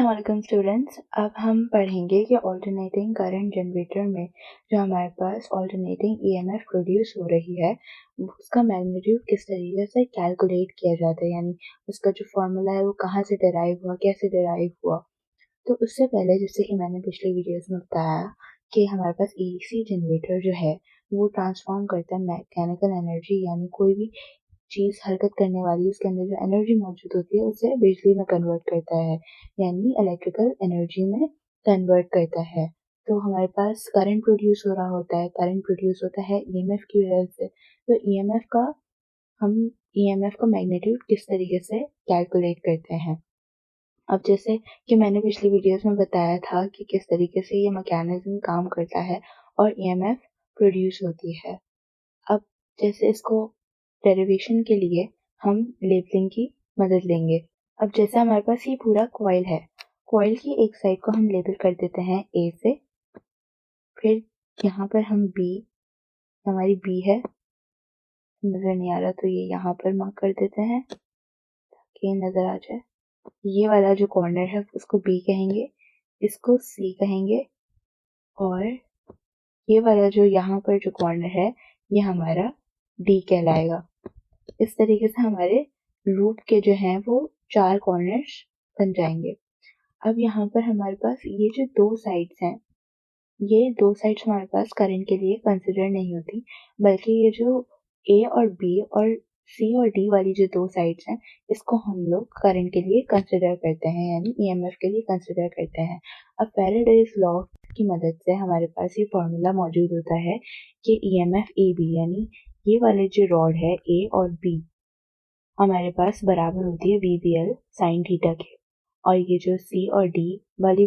अस्सलाम स्टूडेंट्स। अब हम पढ़ेंगे कि ऑल्टरनेटिंग करंट जनरेटर में जो हमारे पास ऑल्टरनेटिंग ईएमएफ प्रोड्यूस हो रही है उसका मैग्नीट्यूड किस तरीके से कैलकुलेट किया जाता है, यानी उसका जो फॉर्मूला है वो कहाँ से डिराइव हुआ, कैसे डिराइव हुआ। तो उससे पहले जैसे कि मैंने पिछली वीडियोस में बताया कि हमारे पास एसी जनरेटर जो है वो ट्रांसफॉर्म करता है मैकेनिकल एनर्जी, यानी कोई भी चीज़ हरकत करने वाली उसके अंदर जो एनर्जी मौजूद होती है उसे बिजली में कन्वर्ट करता है, यानी इलेक्ट्रिकल एनर्जी में कन्वर्ट करता है। तो हमारे पास करंट प्रोड्यूस हो रहा होता है, करंट प्रोड्यूस होता है ईएमएफ की वजह से। तो हम ईएमएफ का मैग्नीट्यूड किस तरीके से कैलकुलेट करते हैं। अब जैसे कि मैंने पिछली वीडियोस में बताया था कि किस तरीके से ये मैकेनिज्म काम करता है और ईएमएफ प्रोड्यूस होती है। अब जैसे इसको डेरिवेशन के लिए हम लेबलिंग की मदद लेंगे। अब जैसे हमारे पास ये पूरा कॉइल है, कॉइल की एक साइड को हम लेबल कर देते हैं ए से, फिर यहाँ पर हम बी, हमारी बी है, नजर नहीं आ रहा तो ये यहाँ पर मार्क कर देते हैं कि नजर आ जाए। ये वाला जो कॉर्नर है उसको बी कहेंगे, इसको सी कहेंगे, और ये वाला जो यहाँ पर जो कॉर्नर है ये हमारा डी कहलाएगा। इस तरीके से हमारे लूप के जो हैं वो 4 कॉर्नर्स बन जाएंगे। अब यहाँ पर हमारे पास ये जो 2 साइड्स हैं, ये 2 साइड्स हमारे पास करंट के लिए कंसिडर नहीं होती, बल्कि ये जो ए और बी और सी और डी वाली जो 2 साइड्स हैं इसको हम लोग करंट के लिए कंसिडर करते हैं, यानी ईएमएफ के लिए कंसिडर करते हैं। अब फैराडेज लॉ की मदद से हमारे पास ये फॉर्मूला मौजूद होता है कि ईएमएफ ए बी, यानी ये वाले जो रॉड है ए और बी हमारे पास बराबर होती है वीबीएल साइन थीटा के, और ये जो सी और डी वाली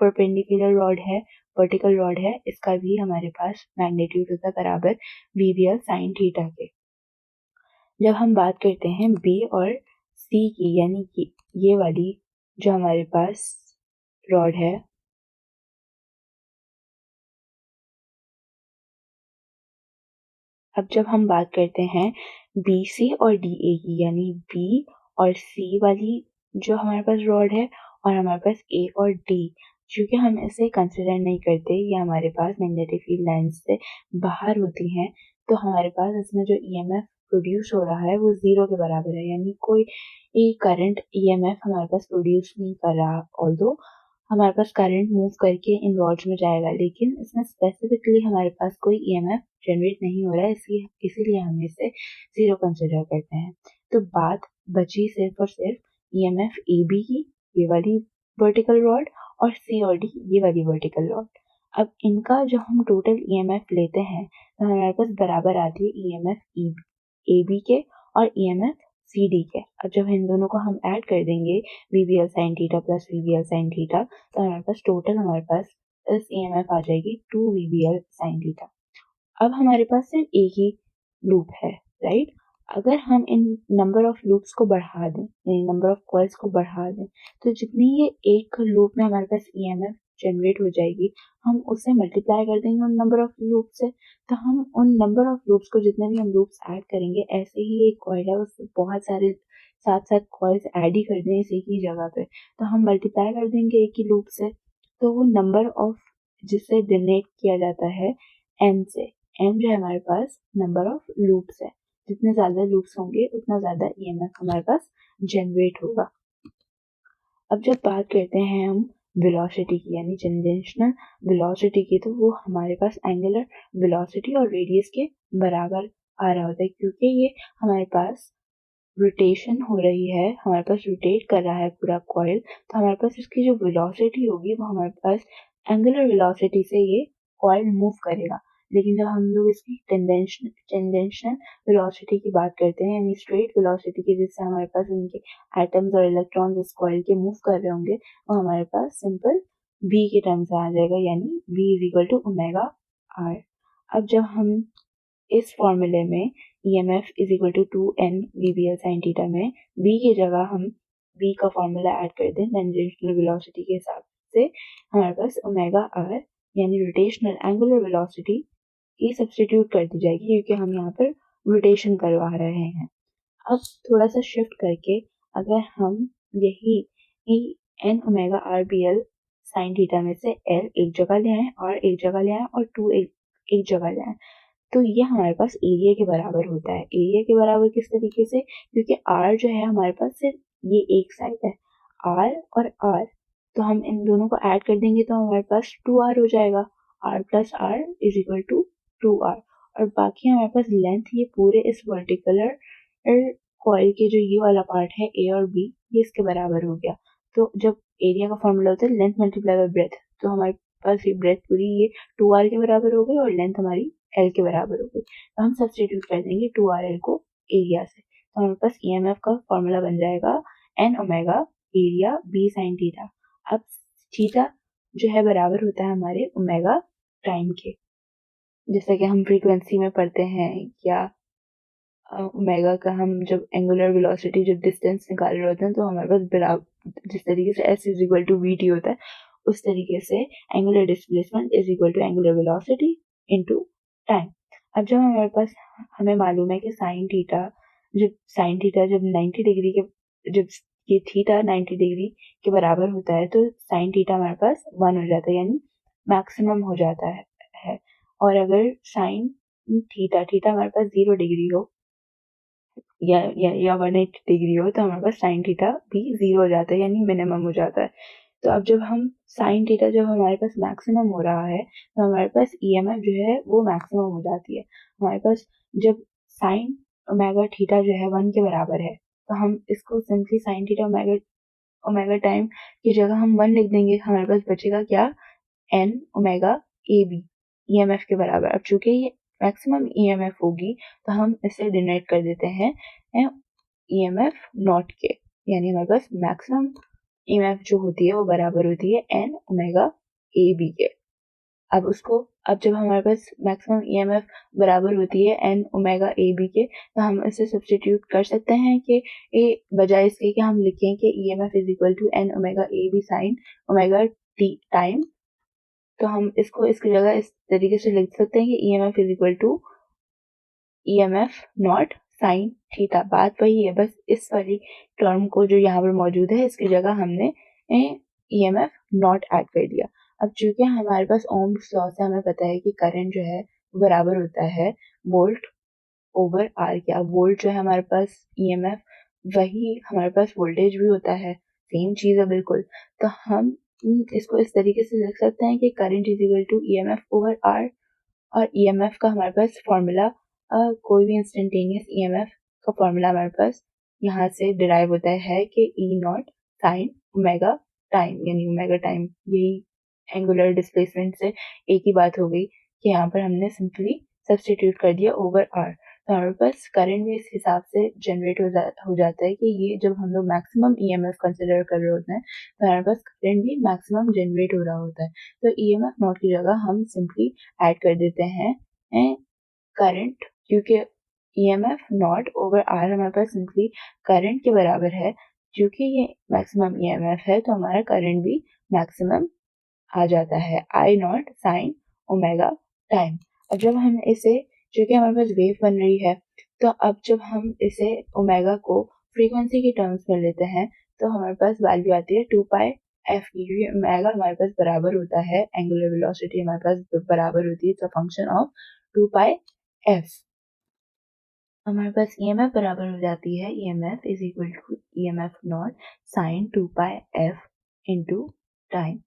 परपेंडिकुलर रॉड है, वर्टिकल रॉड है, इसका भी हमारे पास मैग्नीट्यूड होता है बराबर वीबीएल साइन थीटा के। जब हम बात करते हैं बी और सी की, यानी कि ये वाली जो हमारे पास रॉड है, अब जब हम बात करते हैं बी सी और डी ए की, यानी बी और सी वाली जो हमारे पास रॉड है और हमारे पास ए और डी, क्योंकि हम इसे कंसिडर नहीं करते, ये हमारे पास मैग्नेटिक फील्ड लाइंस से बाहर होती हैं, तो हमारे पास इसमें जो ईएमएफ प्रोड्यूस हो रहा है वो 0 के बराबर है, यानी कोई करंट ईएमएफ हमारे पास प्रोड्यूस नहीं कर रहा। ऑल्दो हमारे पास करंट मूव करके इन रॉड्स में जाएगा, लेकिन इसमें स्पेसिफिकली हमारे पास कोई ईएमएफ जनरेट नहीं हो रहा है, इसीलिए हम इसे 0 कंसिडर करते हैं। तो बात बची सिर्फ और सिर्फ ईएमएफ ए बी की, ये वाली वर्टिकल रॉड, और सी और डी ये वाली वर्टिकल रॉड। अब इनका जो हम टोटल ईएमएफ लेते हैं तो हमारे पास बराबर आती है ईएमएफ ए बी के और ईएमएफ सी डी के। अब जब इन दोनों को हम ऐड कर देंगे VBL sine theta plus VBL sine theta, तो हमारे पास टोटल हमारे पास इस ईएमएफ आ जाएगी 2 वीबीएल साइन थीटा। अब हमारे पास सिर्फ एक ही लूप है, राइट। अगर हम इन नंबर ऑफ लूप्स को बढ़ा दें, यानी नंबर ऑफ कॉइल्स को बढ़ा दें, तो जितनी ये एक लूप में हमारे पास ईएमएफ जनरेट हो जाएगी, हम उसे मल्टीप्लाई कर देंगे उन नंबर ऑफ लूप से। तो हम उन नंबर ऑफ लूप्स को, जितने भी हम लूप्स ऐड करेंगे, ऐसे ही एक कॉइल है उससे बहुत सारे साथ साथ कॉइल्स ऐड ही कर दें इस एक ही जगह पे, तो हम मल्टीप्लाई कर देंगे एक ही लूप से, तो वो नंबर ऑफ जिसे डिनोट किया जाता है एन से, एन जो है हमारे पास नंबर ऑफ लूप्स है, जितने ज्यादा लूप्स होंगे उतना ज्यादा ईएमएफ हमारे पास जनरेट होगा। अब जब बात करते हैं हम वेलोसिटी की, यानी टेंजेंशियल वेलोसिटी की, तो वो हमारे पास एंगुलर वेलोसिटी और रेडियस के बराबर आ रहा होता है, क्योंकि ये हमारे पास रोटेशन हो रही है, हमारे पास रोटेट कर रहा है पूरा कॉइल, तो हमारे पास इसकी जो वेलोसिटी होगी वो हमारे पास एंगुलर वेलोसिटी से ये कॉइल मूव करेगा। लेकिन जब हम लोग इसकी टेंजेंशियल वेलोसिटी की बात करते हैं, यानी स्ट्रेट वेलोसिटी की, जिससे हमारे पास उनके एटम्स और इलेक्ट्रॉन्स इस कॉइल के मूव कर रहे होंगे, वो हमारे पास सिंपल v के टर्म्स में आ जाएगा, यानी v is equal to omega r। अब जब हम इस फॉर्मूले में EMF is equal to 2n VBL sin theta में v की जगह हम v का फॉर्मूला ऐड कर दें टेंजेंशियल वेलोसिटी के हिसाब से, हमारे पास ओमेगा r यानी रोटेशनल एंगुलर वेलोसिटी ये सब्स्टिट्यूट कर दी जाएगी, क्योंकि हम यहाँ पर रोटेशन करवा रहे हैं। अब थोड़ा सा शिफ्ट करके अगर हम यही N omega R B L sine theta में से एल एक जगह ले आए और एक जगह ले आए और टू एक जगह ले आए, तो ये हमारे पास एरिया के बराबर होता है। एरिया के बराबर किस तरीके से, क्योंकि आर जो है हमारे पास सिर्फ ये एक साइड है, आर और आर, तो हम इन दोनों को ऐड कर देंगे तो हमारे पास 2r हो जाएगा। R plus R is equal to 2r। और बाकी हमारे पास लेंथ, ये पूरे इस वर्टिकुलर कॉइल के जो ये वाला पार्ट है ए और बी, ये इसके बराबर हो गया। तो जब एरिया का फॉर्मूला होता है लेंथ मल्टीप्लाई बाय ब्रेथ, तो हमारे पास ये ब्रेथ पूरी ये 2r के बराबर हो गई और लेंथ हमारी एल के बराबर हो गई। तो हम सब्सटीट्यूट कर देंगे 2rl को एरिया से, तो हमारे पास ईएमएफ का फॉर्मूला बन जाएगा N omega area B sine theta. अब थीटा जो है बराबर होता है हमारे ओमेगा टाइम के, जैसा कि हम फ्रीक्वेंसी में पढ़ते हैं, या ओमेगा का हम जब एंगुलर वेलोसिटी जब डिस्टेंस निकाल रहे होते हैं तो हमारे पास बराबर जिस तरीके से S is equal to V T होता है, उस तरीके से angular displacement is equal to angular velocity into time. अब जब हमारे पास हमें मालूम है कि साइन थीटा जब 90 डिग्री के जब ये थीटा 90 डिग्री के बराबर होता है तो साइन थीटा हमारे पास 1 हो जाता है, यानी मैक्सिमम हो जाता है। और अगर साइन थीटा थीटा हमारे पास 0 डिग्री हो या 180 डिग्री हो तो हमारे पास साइन थीटा भी 0 हो जाता है, यानी मिनिमम हो जाता है। तो अब जब हम साइन थीटा जब हमारे पास मैक्सिमम हो रहा है तो हमारे पास ईएमएफ जो है वो मैक्सिमम हो जाती है। हमारे पास जब साइन ओमेगा थीटा जो है 1 के बराबर है तो हम इसको simply sine theta omega omega time की जगह हम 1 लिख देंगे, हमारे पास बचेगा क्या, N omega A B EMF के बराबर। अब चूंकि ये मैक्सिमम ईएमएफ होगी तो हम इसे डिनोट कर देते हैं ईएमएफ नॉट के, यानी हमारे पास मैक्सिमम ईएमएफ जो होती है वो बराबर होती है एन ओमेगा ए बी के। अब जब हमारे पास मैक्सिमम ईएमएफ बराबर होती है एन ओमेगा ए बी के, तो हम इसे सब्सटीट्यूट कर सकते हैं कि बजाय इसके कि हम लिखें कि EMF is equal to N omega A B sine omega T time, तो हम इसको इसकी जगह इस तरीके से लिख सकते हैं कि EMF is equal to EMF naught sine theta. बात वही है, बस इस वाली टर्म को जो यहाँ पर मौजूद है इसकी जगह हमने ईएमएफ नॉट ऐड कर दिया। अब चूंकि हमारे पास ओम्स लॉ से हमें पता है कि करंट जो है बराबर होता है वोल्ट ओवर आर के। अब वोल्ट जो है हमारे पास ईएमएफ, वही हमारे पास वोल्टेज भी होता है, सेम चीज है बिल्कुल। तो हम इसको इस तरीके से लिख सकते हैं कि current is equal to EMF over R, और ईएमएफ का हमारे पास फॉर्मूला कोई भी इंस्टेंटेनियस ईएमएफ का फॉर्मूला हमारे पास यहाँ से डिराइव होता है कि ई नॉट साइन ओमेगा टाइम, यानी ओमेगा टाइम, यही एंगुलर डिस्प्लेसमेंट से एक ही बात हो गई कि यहाँ पर हमने सिंपली सब्सटीट्यूट कर दिया ओवर आर। तो हमारे पास करंट भी इस हिसाब से जनरेट हो जाता है कि ये जब हम लोग मैक्सिमम ईएमएफ कंसिडर कर रहे होते हैं तो हमारे पास करंट भी मैक्सिमम जनरेट हो रहा होता है। तो ईएमएफ नॉट की जगह हम सिंपली ऐड कर देते हैं करंट, क्योंकि ईएमएफ नॉट ओवर आर हमारे पास सिंपली करंट के बराबर है। क्योंकि ये मैक्सिमम ईएमएफ है तो हमारा करंट भी मैक्सिमम आ जाता है आई नॉट साइन ओमेगा टाइम। अब जब हम इसे, क्योंकि हमारे पास वेव बन रही है, तो अब जब हम इसे ओमेगा को फ्रीक्वेंसी के टर्म्स में लेते हैं तो हमारे पास वैल्यू आती है 2 पाई एफ की, क्योंकि ओमेगा हमारे पास बराबर होता है एंगुलर वेलोसिटी हमारे पास बराबर होती है, it's a function of 2 pi F. हमारे पास ईएमएफ बराबर हो जाती है EMF is equal to EMF naught sine 2 pi F into time.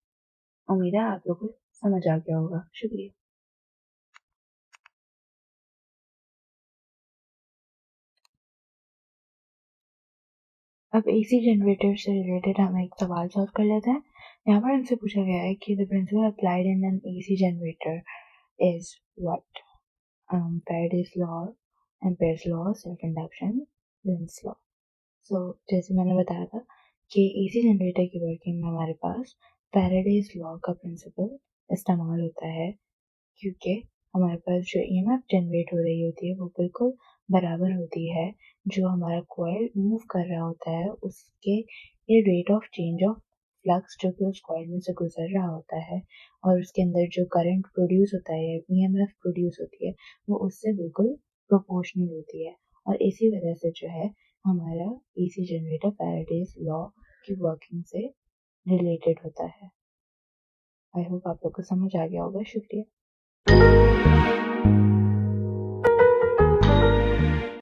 उम्मीद है आप लोगों को समझ आ गया होगा। शुक्रिया। अब एसी जनरेटर से रिलेटेड हम एक सवाल सॉल्व कर लेते हैं। यहाँ पर हमसे पूछा गया है कि the principle applied in an AC generator is what? Faraday's law, Ampere's law, self induction, Lenz's law। So जैसे मैंने बताया था कि एसी जनरेटर की वर्किंग में हमारे पास फैराडेज लॉ का प्रिंसिपल इस्तेमाल होता है, क्योंकि हमारे पास जो ईएमएफ जनरेट हो रही होती है वो बिल्कुल बराबर होती है जो हमारा कॉइल मूव कर रहा होता है उसके ये rate of change of flux जो कि उस कॉइल में से गुजर रहा होता है, और उसके अंदर जो करंट प्रोड्यूस होता है ईएमएफ प्रोड्यूस होती है वो उससे बिल्कुल प्रोपोर्शनल होती है। और इसी वजह से जो है हमारा एसी जनरेटर फैराडेज लॉ की वर्किंग से रिलेटेड होता है। आई होप आप लोग को समझ आ गया होगा। शुक्रिया।